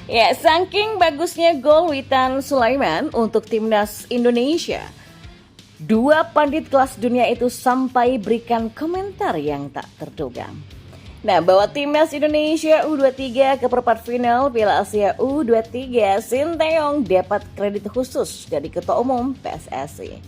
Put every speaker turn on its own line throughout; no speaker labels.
Ya, saking bagusnya gol Witan Sulaiman untuk timnas Indonesia, dua pandit kelas dunia itu sampai berikan komentar yang tak terduga. Nah, bahwa timnas Indonesia U23 ke perempat final Piala Asia U23, Sinteyong dapat kredit khusus dari Ketua Umum PSSI.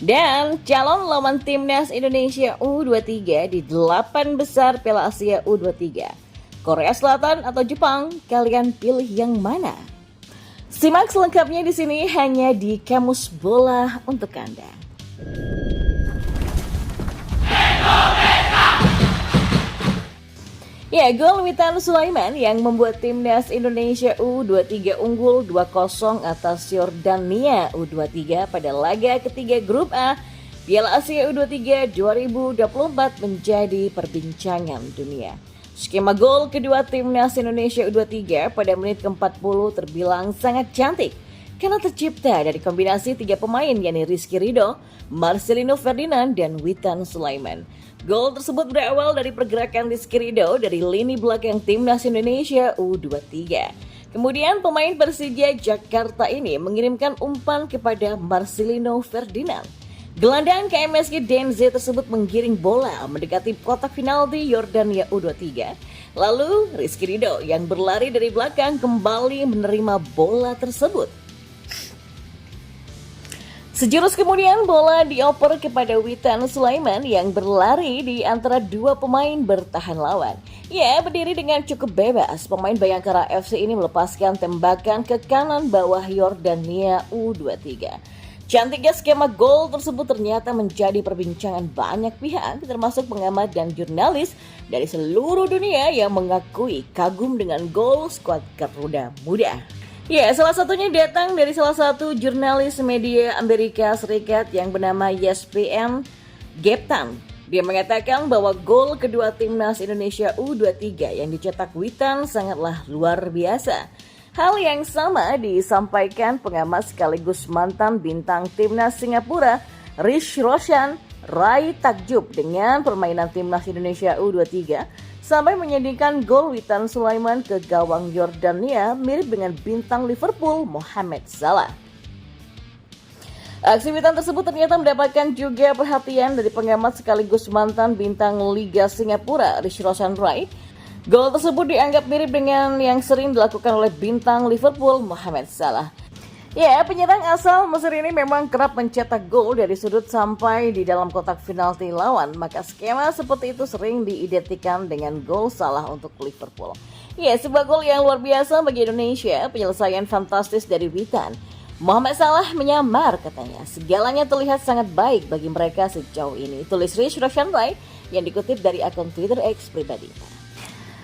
Dan calon lawan timnas Indonesia U23 di 8 besar Piala Asia U23. Korea Selatan atau Jepang, kalian pilih yang mana? Simak selengkapnya di sini hanya di Kamus Bola untuk Anda. Ya, gol Witan Sulaiman yang membuat timnas Indonesia U23 unggul 2-0 atas Yordania U23 pada laga ketiga grup A Piala Asia U23 2024 menjadi perbincangan dunia. Skema gol kedua timnas Indonesia U23 pada menit ke-40 terbilang sangat cantik karena tercipta dari kombinasi tiga pemain yakni Rizky Ridho, Marcelino Ferdinand, dan Witan Sulaiman. Gol tersebut berawal dari pergerakan Rizky Ridho dari lini belakang timnas Indonesia U23. Kemudian pemain Persija Jakarta ini mengirimkan umpan kepada Marcelino Ferdinand. Gelandang KMSG Denze tersebut menggiring bola mendekati kotak penalti Yordania U23. Lalu Rizky Ridho yang berlari dari belakang kembali menerima bola tersebut. Sejurus kemudian bola dioper kepada Witan Sulaiman yang berlari di antara dua pemain bertahan lawan. Ya, berdiri dengan cukup bebas, pemain Bayangkara FC ini melepaskan tembakan ke kanan bawah Yordania U23. Cantiknya skema gol tersebut ternyata menjadi perbincangan banyak pihak, termasuk pengamat dan jurnalis dari seluruh dunia yang mengakui kagum dengan gol skuad Garuda Muda. Ya, salah satunya datang dari salah satu jurnalis media Amerika Serikat yang bernama ESPN, Geptan. Dia mengatakan bahwa gol kedua timnas Indonesia U23 yang dicetak Witan sangatlah luar biasa. Hal yang sama disampaikan pengamat sekaligus mantan bintang timnas Singapura, Rish Roshan, Rai takjub dengan permainan timnas Indonesia U23 sampai menyandingkan gol Witan Sulaiman ke gawang Yordania mirip dengan bintang Liverpool Mohamed Salah. Aksi Witan tersebut ternyata mendapatkan juga perhatian dari pengamat sekaligus mantan bintang Liga Singapura, Rish Roshan Rai. Gol tersebut dianggap mirip dengan yang sering dilakukan oleh bintang Liverpool Mohamed Salah. Ya, penyerang asal Mesir ini memang kerap mencetak gol dari sudut sampai di dalam kotak penalti lawan, maka skema seperti itu sering diidentikan dengan gol Salah untuk Liverpool. Ya, sebuah gol yang luar biasa bagi Indonesia, penyelesaian fantastis dari Witan. Mohamed Salah menyamar katanya, segalanya terlihat sangat baik bagi mereka sejauh ini, tulis Rish Roshan Rai yang dikutip dari akun Twitter X pribadinya.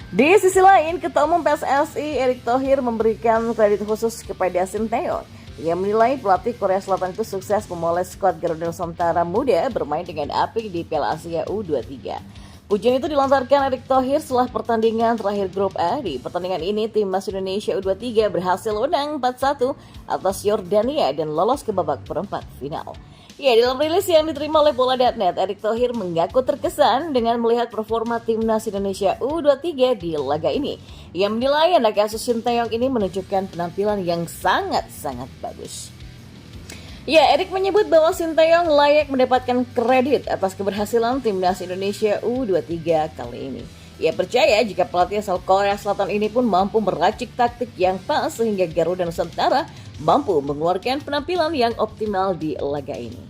Di sisi lain, Ketua Umum PSSI Erick Thohir memberikan kredit khusus kepada Sinteyong. Ia menilai pelatih Korea Selatan itu sukses memoles skuad Garuda Nusantara muda bermain dengan apik di Piala Asia U23. Pujian itu dilontarkan Erick Thohir setelah pertandingan terakhir grup A. Di pertandingan ini, timnas Indonesia U23 berhasil menang 4-1 atas Yordania dan lolos ke babak perempat final. Ya, dalam rilis yang diterima oleh Bola.net, Erick Thohir mengaku terkesan dengan melihat performa timnas Indonesia U23 di laga ini. Ia menilai anak asuh Sinteyong ini menunjukkan penampilan yang sangat-sangat bagus. Ya, Erick menyebut bahwa Sinteyong layak mendapatkan kredit atas keberhasilan timnas Indonesia U23 kali ini. Ia percaya jika pelatih asal Korea Selatan ini pun mampu meracik taktik yang pas sehingga Garuda Nusantara mampu mengeluarkan penampilan yang optimal di laga ini.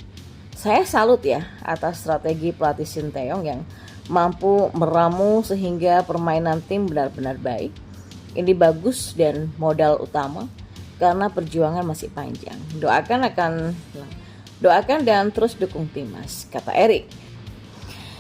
Saya salut ya atas strategi pelatih Sinteyong yang mampu meramu sehingga permainan tim benar-benar baik. Ini bagus dan modal utama karena perjuangan masih panjang. Doakan dan terus dukung timnas, kata Erick.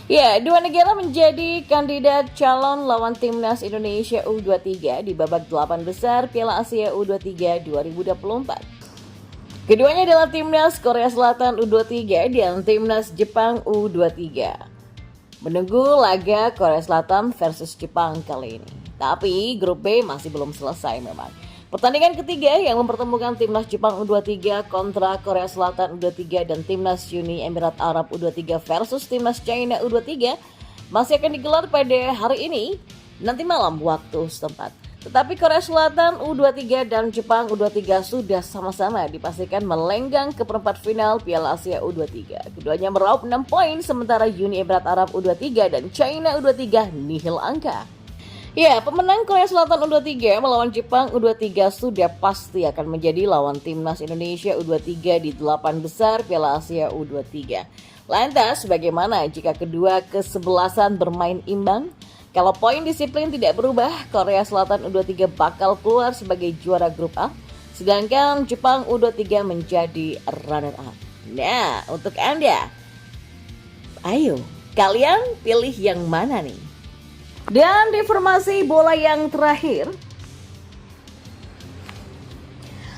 Ya, dua negara menjadi kandidat calon lawan timnas Indonesia U23 di babak 8 besar Piala Asia U23 2024. Keduanya adalah timnas Korea Selatan U23 dan timnas Jepang U23. Menunggu laga Korea Selatan versus Jepang kali ini. Tapi grup B masih belum selesai memang. Pertandingan ketiga yang mempertemukan timnas Jepang U23 kontra Korea Selatan U23 dan timnas Uni Emirat Arab U23 versus timnas China U23 masih akan digelar pada hari ini, nanti malam waktu setempat. Tetapi Korea Selatan U23 dan Jepang U23 sudah sama-sama dipastikan melenggang ke perempat final Piala Asia U23. Keduanya meraup 6 poin, sementara Uni Emirat Arab U23 dan China U23 nihil angka. Ya, pemenang Korea Selatan U23 melawan Jepang U23 sudah pasti akan menjadi lawan timnas Indonesia U23 di 8 besar Piala Asia U23. Lantas, bagaimana jika kedua kesebelasan bermain imbang? Kalau poin disiplin tidak berubah, Korea Selatan U23 bakal keluar sebagai juara grup A, sedangkan Jepang U23 menjadi runner-up. Nah, untuk Anda, ayo, kalian pilih yang mana nih? Dan di informasi bola yang terakhir,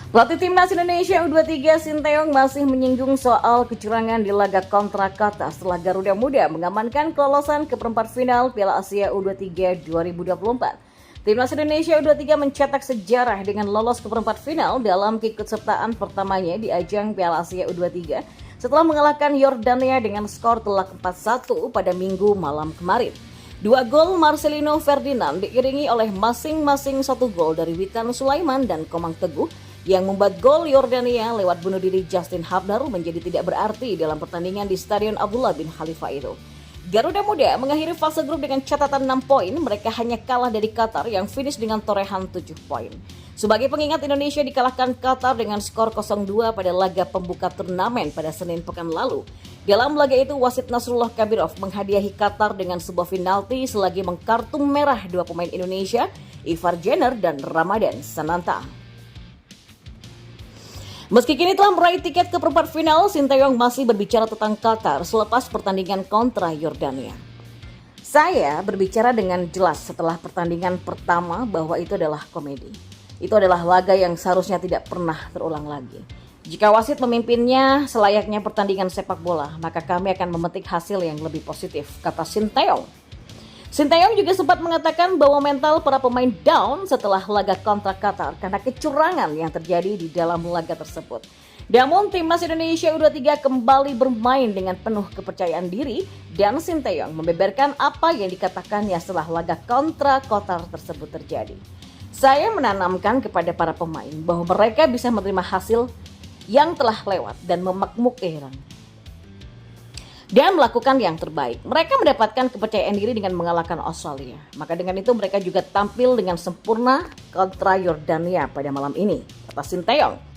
pelatih timnas Indonesia U23 Sinteyong masih menyinggung soal kecurangan di laga kontra Qatar setelah Garuda Muda mengamankan kelolosan ke perempat final Piala Asia U23 2024. Timnas Indonesia U23 mencetak sejarah dengan lolos ke perempat final dalam keikutsertaan pertamanya di ajang Piala Asia U23 setelah mengalahkan Yordania dengan skor telak 4-1 pada Minggu malam kemarin. 2 gol Marcelino Ferdinand diiringi oleh masing-masing 1 gol dari Witan Sulaiman dan Komang Teguh yang membuat gol Yordania lewat bunuh diri Justin Hubner menjadi tidak berarti dalam pertandingan di Stadion Abdullah bin Khalifa itu. Garuda Muda mengakhiri fase grup dengan catatan 6 poin, mereka hanya kalah dari Qatar yang finish dengan torehan 7 poin. Sebagai pengingat, Indonesia dikalahkan Qatar dengan skor 0-2 pada laga pembuka turnamen pada Senin pekan lalu. Dalam laga itu, wasit Nasrullah Kabirov menghadiahi Qatar dengan sebuah penalti selagi mengkartu merah 2 pemain Indonesia, Ivar Jenner dan Ramadan Sananta. Meski kini telah meraih tiket ke perempat final, Sinteyong masih berbicara tentang Qatar selepas pertandingan kontra Yordania. Saya berbicara dengan jelas setelah pertandingan pertama bahwa itu adalah komedi. Itu adalah laga yang seharusnya tidak pernah terulang lagi. Jika wasit memimpinnya selayaknya pertandingan sepak bola, maka kami akan memetik hasil yang lebih positif, kata Sinteyong. Sinteyong juga sempat mengatakan bahwa mental para pemain down setelah laga kontra Qatar karena kecurangan yang terjadi di dalam laga tersebut. Namun timnas Indonesia U23 kembali bermain dengan penuh kepercayaan diri dan Sinteyong membeberkan apa yang dikatakannya setelah laga kontra Qatar tersebut terjadi. Saya menanamkan kepada para pemain bahwa mereka bisa menerima hasil yang telah lewat dan memakmurkan dan melakukan yang terbaik. Mereka mendapatkan kepercayaan diri dengan mengalahkan Australia. Maka dengan itu mereka juga tampil dengan sempurna kontra Yordania pada malam ini, kata Sinteyong.